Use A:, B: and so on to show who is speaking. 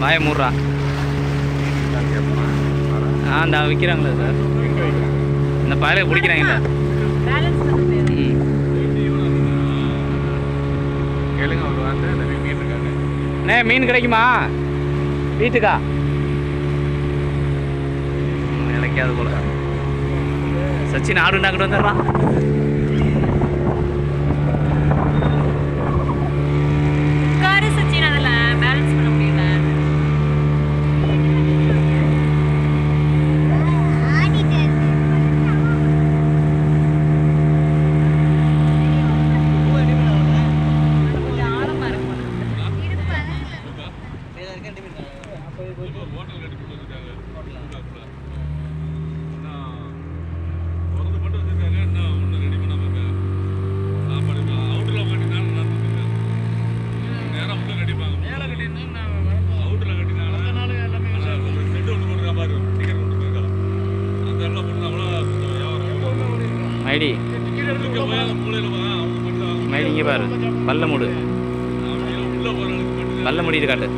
A: வாய மூடுறா. இந்த விற்கிறாங்களா சார்? இந்த பாயலை பிடிக்கிறாங்களா? அண்ணே மீன் கிடைக்குமா வீட்டுக்கா? நினைக்காது போல. சச்சின் ஆடு நாக்கிட்டு வந்துடுறான். மைடி மைடி இங்கே பாரு. பல்ல மூடு, பல்ல முடியுது காட்டு.